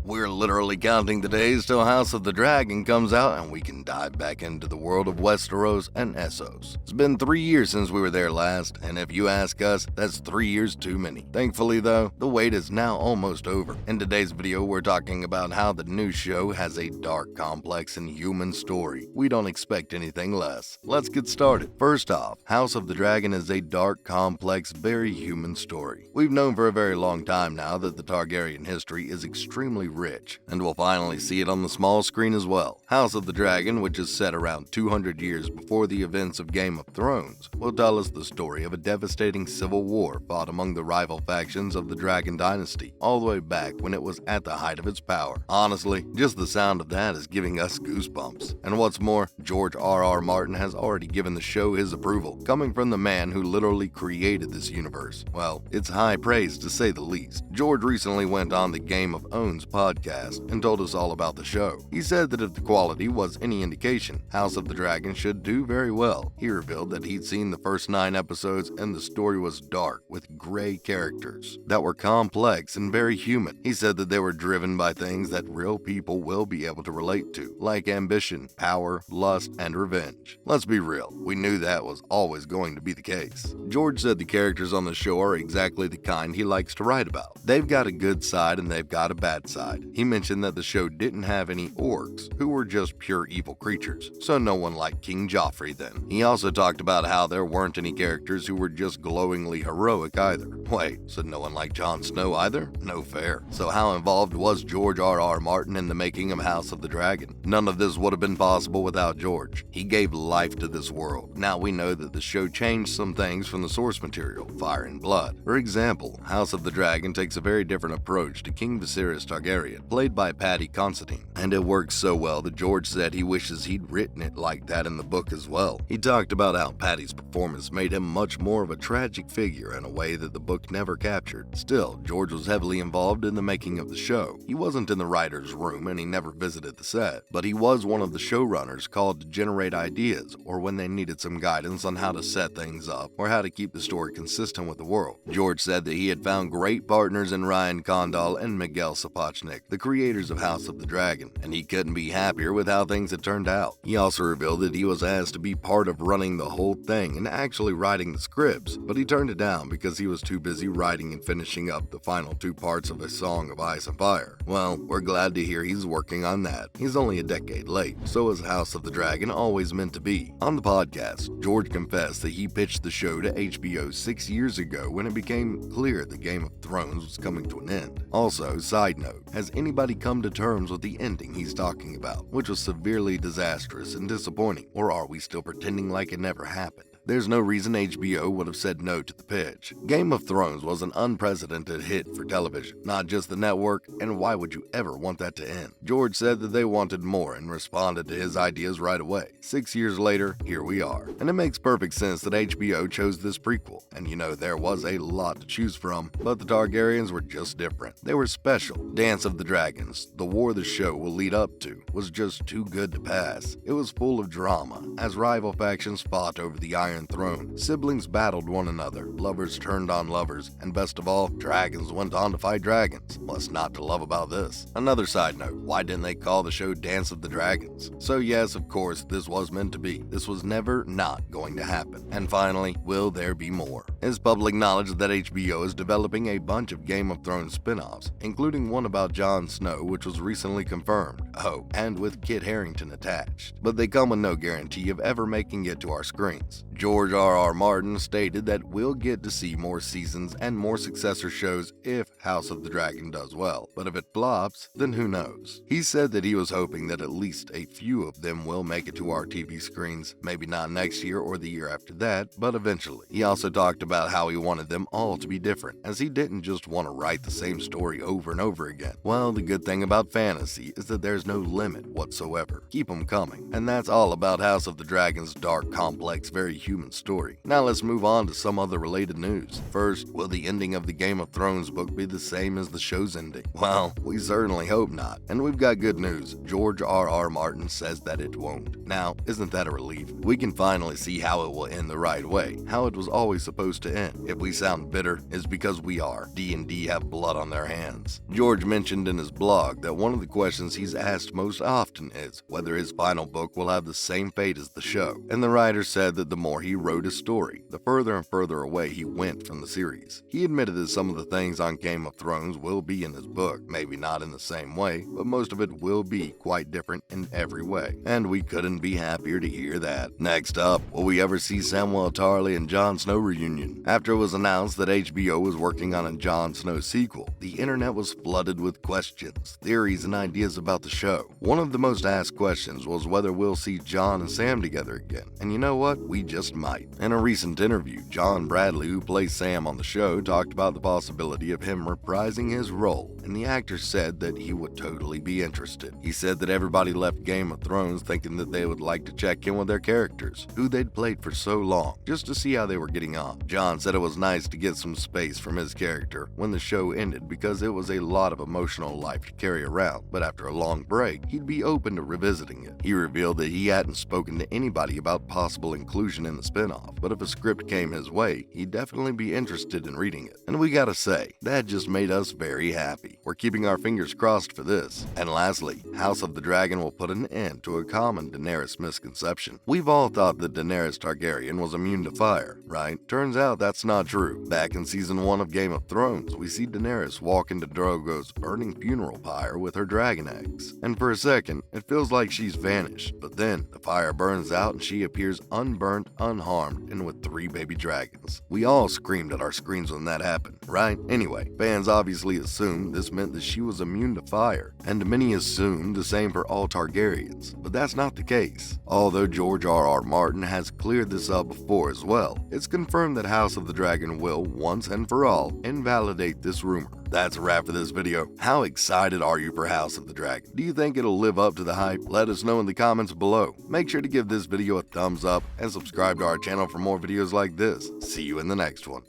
We're literally counting the days till House of the Dragon comes out and we can dive back into the world of Westeros and Essos. It's been 3 years since we were there last, and if you ask us, that's 3 years too many. Thankfully though, the wait is now almost over. In today's video, we're talking about how the new show has a dark, complex, and human story. We don't expect anything less. Let's get started. First off, House of the Dragon is a dark, complex, very human story. We've known for a very long time now that the Targaryen history is extremely rich, and we'll finally see it on the small screen as well. House of the Dragon, which is set around 200 years before the events of Game of Thrones, will tell us the story of a devastating civil war fought among the rival factions of the Dragon dynasty, all the way back when it was at the height of its power. Honestly, just the sound of that is giving us goosebumps. And what's more, George R.R. Martin has already given the show his approval, coming from the man who literally created this universe. Well, it's high praise to say the least. George recently went on the Game of Thrones podcast and told us all about the show. He said that if the quality was any indication, House of the Dragon should do very well. He revealed that he'd seen the first 9 episodes and the story was dark with gray characters that were complex and very human. He said that they were driven by things that real people will be able to relate to, like ambition, power, lust, and revenge. Let's be real, we knew that was always going to be the case. George said the characters on the show are exactly the kind he likes to write about. They've got a good side and they've got a bad side. He mentioned that the show didn't have any orcs, who were just pure evil creatures, so no one liked King Joffrey then. He also talked about how there weren't any characters who were just glowingly heroic either. Wait, so no one liked Jon Snow either? No fair. So how involved was George R.R. Martin in the making of House of the Dragon? None of this would have been possible without George. He gave life to this world. Now we know that the show changed some things from the source material, Fire and Blood. For example, House of the Dragon takes a very different approach to King Viserys Targaryen, played by Paddy Considine, and it works so well that George said he wishes he'd written it like that in the book as well. He talked about how Paddy's performance made him much more of a tragic figure in a way that the book never captured. Still, George was heavily involved in the making of the show. He wasn't in the writer's room and he never visited the set, but he was one of the showrunners called to generate ideas or when they needed some guidance on how to set things up or how to keep the story consistent with the world. George said that he had found great partners in Ryan Condal and Miguel Sapochnik, the creators of House of the Dragon, and he couldn't be happier with how things had turned out. He also revealed that he was asked to be part of running the whole thing and actually writing the scripts, but he turned it down because he was too busy writing and finishing up the final 2 parts of A Song of Ice and Fire. Well, we're glad to hear he's working on that. He's only a decade late, so is House of the Dragon always meant to be. On the podcast, George confessed that he pitched the show to HBO 6 years ago when it became clear that Game of Thrones was coming to an end. Also, side note, has anybody come to terms with the ending he's talking about, which was severely disastrous and disappointing, or are we still pretending like it never happened? There's no reason HBO would have said no to the pitch. Game of Thrones was an unprecedented hit for television, not just the network, and why would you ever want that to end? George said that they wanted more and responded to his ideas right away. 6 years later, here we are. And it makes perfect sense that HBO chose this prequel. And you know, there was a lot to choose from, but the Targaryens were just different. They were special. Dance of the Dragons, the war the show will lead up to, was just too good to pass. It was full of drama, as rival factions fought over the Iron Throne, siblings battled one another, lovers turned on lovers, and best of all, dragons went on to fight dragons. What's not to love about this? Another side note, why didn't they call the show Dance of the Dragons? So yes, of course, this was meant to be. This was never not going to happen. And finally, will there be more? It's public knowledge that HBO is developing a bunch of Game of Thrones spin-offs, including one about Jon Snow, which was recently confirmed. Oh, and with Kit Harington attached. But they come with no guarantee of ever making it to our screens. George R.R. Martin stated that we'll get to see more seasons and more successor shows if House of the Dragon does well, but if it flops, then who knows? He said that he was hoping that at least a few of them will make it to our TV screens, maybe not next year or the year after that, but eventually. He also talked about how he wanted them all to be different, as he didn't just want to write the same story over and over again. Well, the good thing about fantasy is that there's no limit whatsoever. Keep them coming. And that's all about House of the Dragon's dark, complex, very human story. Now let's move on to some other related news. First, will the ending of the Game of Thrones book be the same as the show's ending? Well, we certainly hope not. And we've got good news. George R.R. Martin says that it won't. Now, isn't that a relief? We can finally see how it will end the right way, how it was always supposed to end. If we sound bitter, it's because we are. D&D have blood on their hands. George mentioned in his blog that one of the questions he's asked most often is whether his final book will have the same fate as the show. And the writer said that the more he wrote his story, the further and further away he went from the series. He admitted that some of the things on Game of Thrones will be in his book, maybe not in the same way, but most of it will be quite different in every way. And we couldn't be happier to hear that. Next up, will we ever see Samwell Tarly and Jon Snow reunion? After it was announced that HBO was working on a Jon Snow sequel, the internet was flooded with questions, theories, and ideas about the show. One of the most asked questions was whether we'll see Jon and Sam together again. And you know what? We just might. In a recent interview, John Bradley, who plays Sam on the show, talked about the possibility of him reprising his role, and the actor said that he would totally be interested. He said that everybody left Game of Thrones thinking that they would like to check in with their characters, who they'd played for so long, just to see how they were getting on. John said it was nice to get some space from his character when the show ended because it was a lot of emotional life to carry around, but after a long break, he'd be open to revisiting it. He revealed that he hadn't spoken to anybody about possible inclusion in the spinoff, but if a script came his way, he'd definitely be interested in reading it. And we gotta say, that just made us very happy. We're keeping our fingers crossed for this. And lastly, House of the Dragon will put an end to a common Daenerys misconception. We've all thought that Daenerys Targaryen was immune to fire, right? Turns out that's not true. Back in season 1 of Game of Thrones, we see Daenerys walk into Drogo's burning funeral pyre with her dragon eggs. And for a second, it feels like she's vanished, but then the fire burns out and she appears unburnt, unharmed, and with 3 baby dragons. We all screamed at our screens when that happened, right? Anyway, fans obviously assumed this meant that she was immune to fire, and many assumed the same for all Targaryens, but that's not the case. Although George R.R. Martin has cleared this up before as well, it's confirmed that House of the Dragon will, once and for all, invalidate this rumor. That's a wrap for this video. How excited are you for House of the Dragon? Do you think it'll live up to the hype? Let us know in the comments below. Make sure to give this video a thumbs up and subscribe to our channel for more videos like this. See you in the next one.